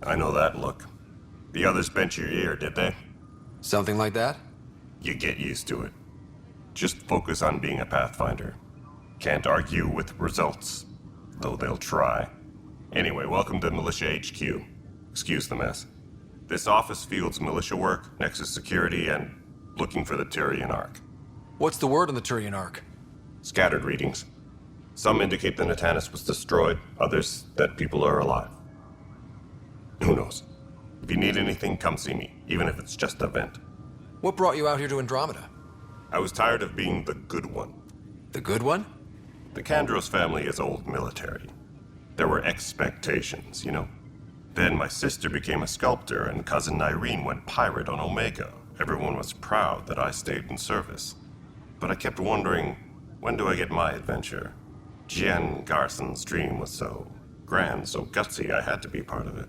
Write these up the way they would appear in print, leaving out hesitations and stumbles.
I know that look. The others bent your ear, did they? Something like that? You get used to it. Just focus on being a Pathfinder. Can't argue with results, though they'll try. Anyway, welcome to Militia HQ. Excuse the mess. This office fields militia work, Nexus security, and looking for the Turian Ark. What's the word on the Turian Ark? Scattered readings. Some indicate the Natanus was destroyed, others that people are alive. Who knows? If you need anything, come see me, even if it's just a vent. What brought you out here to Andromeda? I was tired of being the good one. The good one? The Kandros family is old military. There were expectations, you know? Then my sister became a sculptor and cousin Irene went pirate on Omega. Everyone was proud that I stayed in service. But I kept wondering, when do I get my adventure? Jen Garson's dream was so grand, so gutsy, I had to be part of it.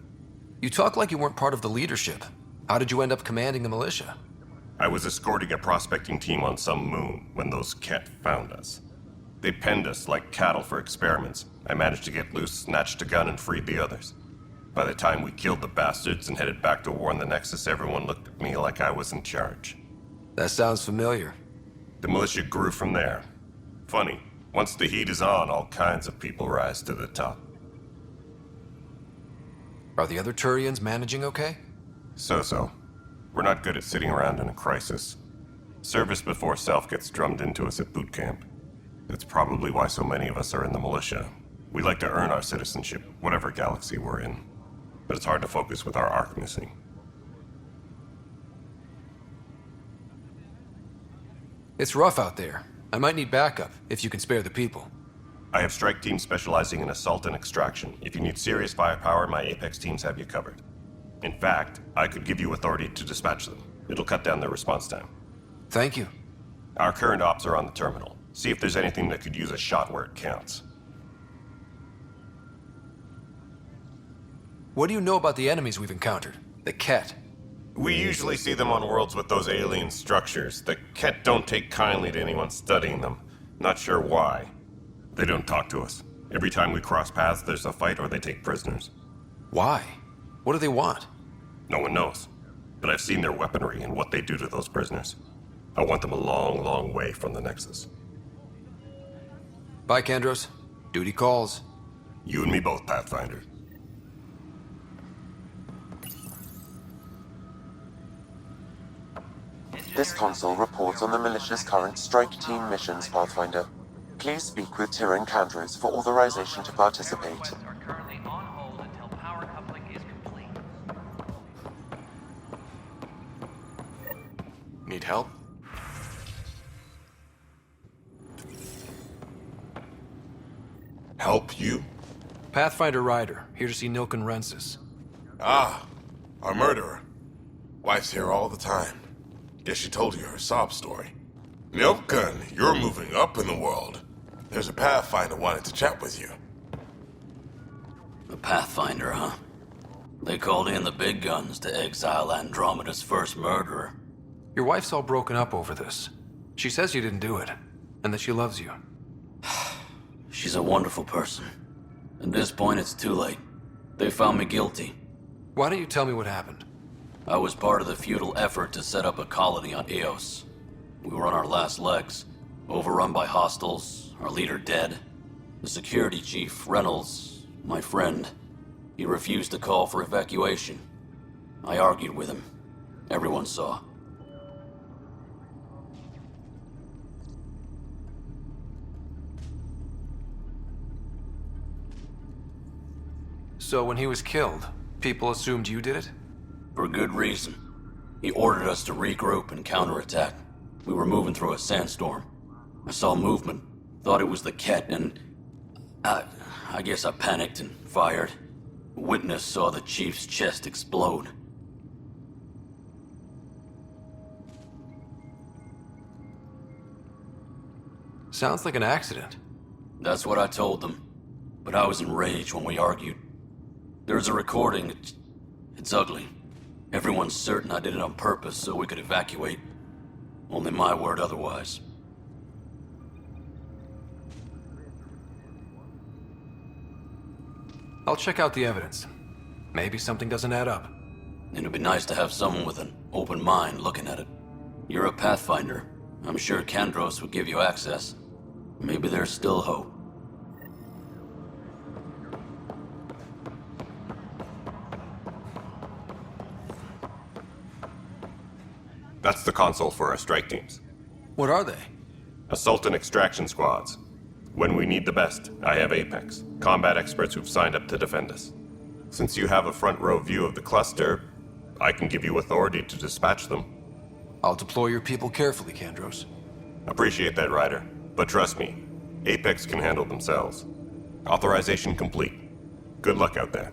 You talk like you weren't part of the leadership. How did you end up commanding the militia? I was escorting a prospecting team on some moon when those Ket found us. They penned us like cattle for experiments. I managed to get loose, snatched a gun, and freed the others. By the time we killed the bastards and headed back to warn the Nexus, everyone looked at me like I was in charge. That sounds familiar. The militia grew from there. Funny, once the heat is on, all kinds of people rise to the top. Are the other Turians managing okay? So-so. We're not good at sitting around in a crisis. Service before self gets drummed into us at boot camp. That's probably why so many of us are in the militia. We like to earn our citizenship, whatever galaxy we're in. But it's hard to focus with our arc missing. It's rough out there. I might need backup, if you can spare the people. I have strike teams specializing in assault and extraction. If you need serious firepower, my Apex teams have you covered. In fact, I could give you authority to dispatch them. It'll cut down their response time. Thank you. Our current ops are on the terminal. See if there's anything that could use a shot where it counts. What do you know about the enemies we've encountered? The Ket. We usually see them on worlds with those alien structures. The Ket don't take kindly to anyone studying them. Not sure why. They don't talk to us. Every time we cross paths, there's a fight or they take prisoners. Why? What do they want? No one knows. But I've seen their weaponry and what they do to those prisoners. I want them a long, long way from the Nexus. Bye, Kandros. Duty calls. You and me both, Pathfinder. This console reports on the militia's current strike team missions, Pathfinder. Please speak with Tyrion Kandros for authorization to participate. Are currently on hold until power coupling is complete. Need help? Help you? Pathfinder Ryder, here to see Nilken Rensis. Ah, our murderer. Wife's here all the time. Guess she told you her sob story. Nilken, you're moving up in the world. There's a Pathfinder wanted to chat with you. A Pathfinder, huh? They called in the big guns to exile Andromeda's first murderer. Your wife's all broken up over this. She says you didn't do it, and that she loves you. She's a wonderful person. At this point, it's too late. They found me guilty. Why don't you tell me what happened? I was part of the futile effort to set up a colony on Eos. We were on our last legs, overrun by hostiles, our leader dead. The security chief, Reynolds, my friend, he refused to call for evacuation. I argued with him. Everyone saw. So when he was killed, people assumed you did it? For good reason. He ordered us to regroup and counterattack. We were moving through a sandstorm. I saw movement, thought it was the Ket, and I guess I panicked and fired. A witness saw the chief's chest explode. Sounds like an accident. That's what I told them. But I was enraged when we argued. There's a recording. It's ugly. Everyone's certain I did it on purpose so we could evacuate. Only my word otherwise. I'll check out the evidence. Maybe something doesn't add up. It'd be nice to have someone with an open mind looking at it. You're a Pathfinder. I'm sure Kandros would give you access. Maybe there's still hope. That's the console for our strike teams. What are they? Assault and extraction squads. When we need the best, I have Apex, combat experts who've signed up to defend us. Since you have a front row view of the cluster, I can give you authority to dispatch them. I'll deploy your people carefully, Kandros. Appreciate that, Ryder. But trust me, Apex can handle themselves. Authorization complete. Good luck out there.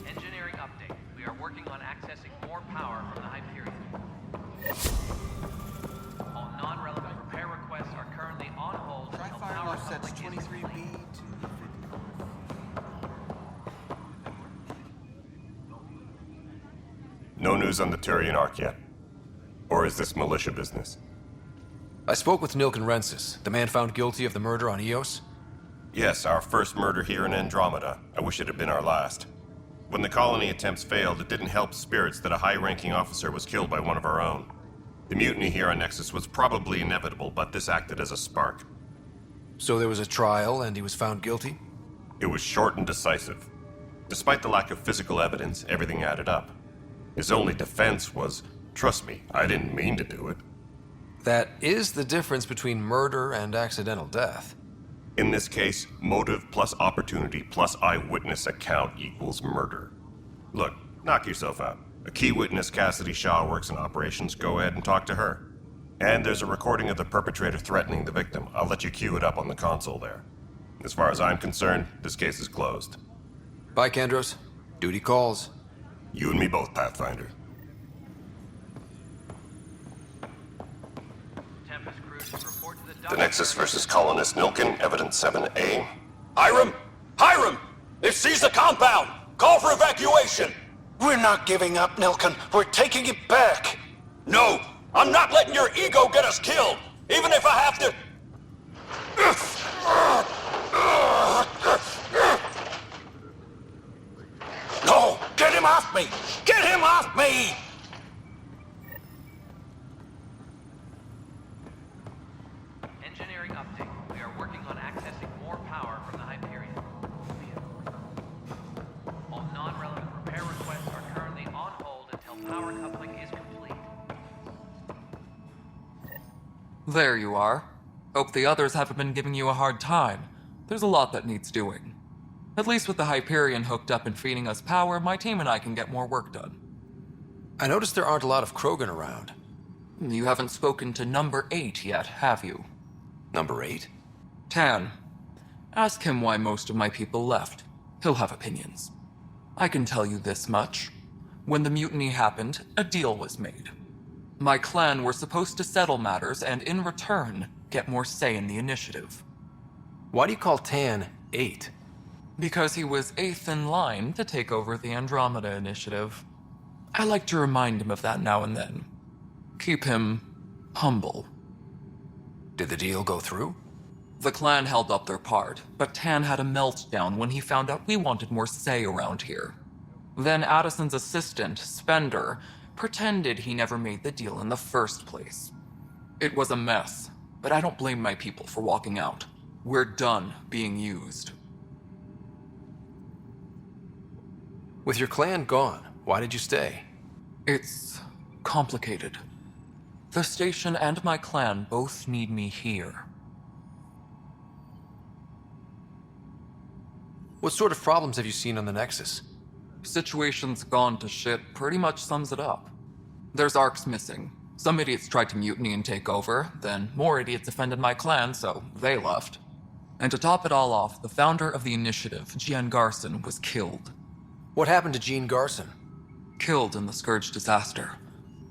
Engineering update. We are working on accessing more power from the Hyperion. All non-relevant repair requests are currently on hold until power sets coupling is 23B complete. to 50. No news on the Turian Arc yet. Or is this militia business? I spoke with Nilk and Rensis, the man found guilty of the murder on Eos. Yes, our first murder here in Andromeda. I wish it had been our last. When the colony attempts failed, it didn't help spirits that a high-ranking officer was killed by one of our own. The mutiny here on Nexus was probably inevitable, but this acted as a spark. So there was a trial and he was found guilty? It was short and decisive. Despite the lack of physical evidence, everything added up. His only defense was, trust me, I didn't mean to do it. That is the difference between murder and accidental death. In this case, motive plus opportunity plus eyewitness account equals murder. Look, knock yourself out. A key witness, Cassidy Shaw, works in operations. Go ahead and talk to her. And there's a recording of the perpetrator threatening the victim. I'll let you cue it up on the console there. As far as I'm concerned, this case is closed. Bye, Kandros. Duty calls. You and me both, Pathfinder. Tempest crews report to the The Nexus versus Colonist Nilkin, Evidence 7A. Hiram! Hiram! They've seized the compound! Call for evacuation! We're not giving up, Nilkin. We're taking it back. No! I'm not letting your ego get us killed! Even if I have to... No! Get him off me! Get him off me! Engineering update. We are working on accessing more power from the Hyperion. All non-relevant repair requests are currently on hold until power coupling is complete. There you are. Hope the others haven't been giving you a hard time. There's a lot that needs doing. At least with the Hyperion hooked up and feeding us power, my team and I can get more work done. I noticed there aren't a lot of Krogan around. You haven't spoken to number 8 yet, have you? Number 8? Tan. Ask him why most of my people left. He'll have opinions. I can tell you this much. When the mutiny happened, a deal was made. My clan were supposed to settle matters and, in return, get more say in the initiative. Why do you call Tan 8? Because he was 8th in line to take over the Andromeda initiative. I like to remind him of that now and then. Keep him humble. Did the deal go through? The clan held up their part, but Tan had a meltdown when he found out we wanted more say around here. Then Addison's assistant, Spender, pretended he never made the deal in the first place. It was a mess, but I don't blame my people for walking out. We're done being used. With your clan gone, why did you stay? It's complicated. The station and my clan both need me here. What sort of problems have you seen on the Nexus? Situation's gone to shit pretty much sums it up. There's arcs missing. Some idiots tried to mutiny and take over, then more idiots offended my clan, so they left. And to top it all off, the founder of the initiative, Jean Garson, was killed. What happened to Jean Garson? Killed in the Scourge disaster.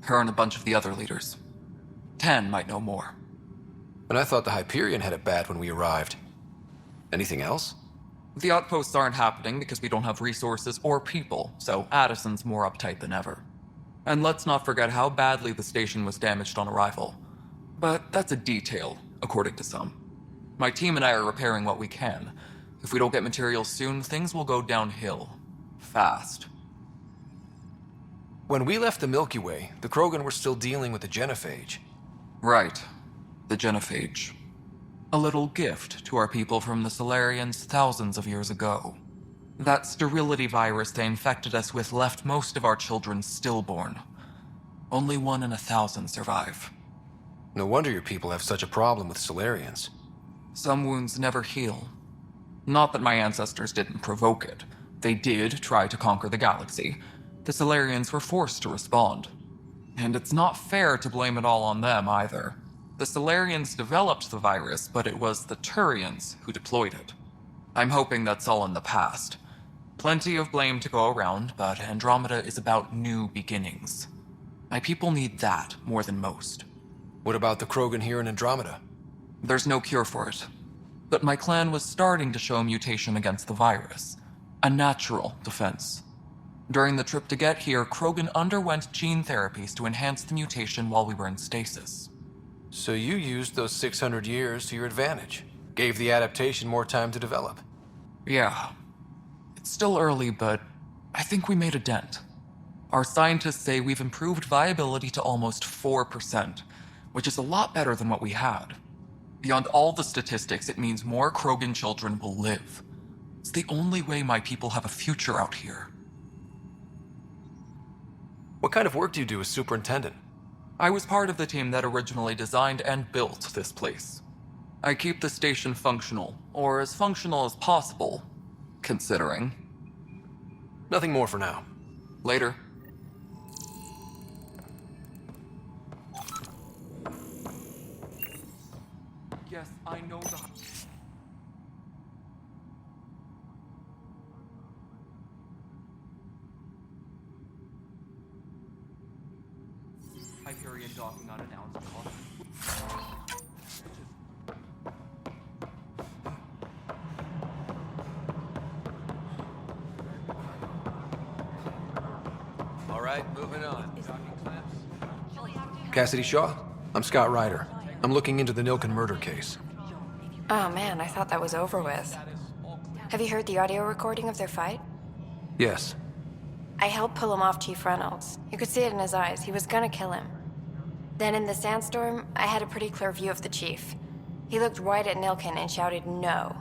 Her and a bunch of the other leaders. Tan might know more. And I thought the Hyperion had it bad when we arrived. Anything else? The outposts aren't happening because we don't have resources or people, so Addison's more uptight than ever. And let's not forget how badly the station was damaged on arrival. But that's a detail, according to some. My team and I are repairing what we can. If we don't get materials soon, things will go downhill. Fast. When we left the Milky Way, the Krogan were still dealing with the genophage. Right. The genophage. A little gift to our people from the Solarians thousands of years ago. That sterility virus they infected us with left most of our children stillborn. Only 1 in 1,000 survive. No wonder your people have such a problem with Solarians. Some wounds never heal. Not that my ancestors didn't provoke it. They did try to conquer the galaxy. The Solarians were forced to respond. And it's not fair to blame it all on them either. The Solarians developed the virus, but it was the Turians who deployed it. I'm hoping that's all in the past. Plenty of blame to go around, but Andromeda is about new beginnings. My people need that more than most. What about the Krogan here in Andromeda? There's no cure for it. But my clan was starting to show mutation against the virus. A natural defense. During the trip to get here, Krogan underwent gene therapies to enhance the mutation while we were in stasis. So you used those 600 years to your advantage. Gave the adaptation more time to develop. Yeah. It's still early, but I think we made a dent. Our scientists say we've improved viability to almost 4%, which is a lot better than what we had. Beyond all the statistics, it means more Krogan children will live. It's the only way my people have a future out here. What kind of work do you do as superintendent? I was part of the team that originally designed and built this place. I keep the station functional, or as functional as possible, considering. Nothing more for now. Later. Yes, I know the... Hyperion docking unannounced. All right, moving on. Cassidy Shaw? I'm Scott Ryder. I'm looking into the Nilken murder case. Oh man, I thought that was over with. Have you heard the audio recording of their fight? Yes. I helped pull him off Chief Reynolds. You could see it in his eyes. He was gonna kill him. Then in the sandstorm, I had a pretty clear view of the chief. He looked right at Nilken and shouted no.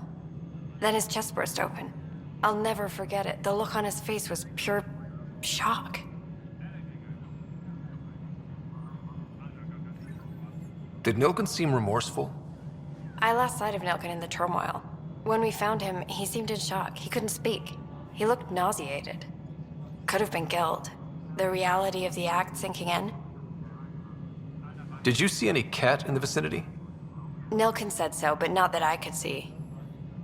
Then his chest burst open. I'll never forget it. The look on his face was pure shock. Did Nilken seem remorseful? I lost sight of Nilken in the turmoil. When we found him, he seemed in shock. He couldn't speak. He looked nauseated. Could have been guilt. The reality of the act sinking in. Did you see any cat in the vicinity? Nilken said so, but not that I could see.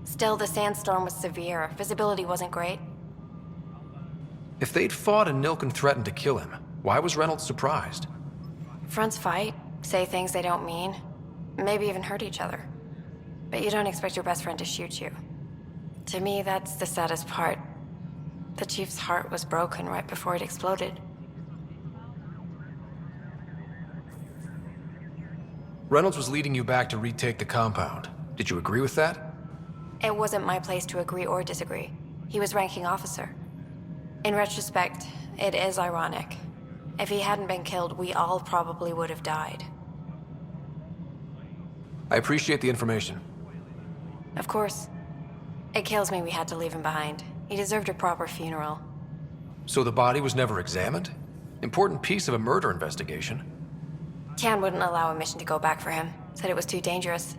Still, the sandstorm was severe. Visibility wasn't great. If they'd fought and Nilken threatened to kill him, why was Reynolds surprised? Fronts fight, say things they don't mean, maybe even hurt each other. But you don't expect your best friend to shoot you. To me, that's the saddest part. The chief's heart was broken right before it exploded. Reynolds was leading you back to retake the compound. Did you agree with that? It wasn't my place to agree or disagree. He was ranking officer. In retrospect, it is ironic. If he hadn't been killed, we all probably would have died. I appreciate the information. Of course. It kills me we had to leave him behind. He deserved a proper funeral. So the body was never examined? Important piece of a murder investigation. Tian wouldn't allow a mission to go back for him. Said it was too dangerous.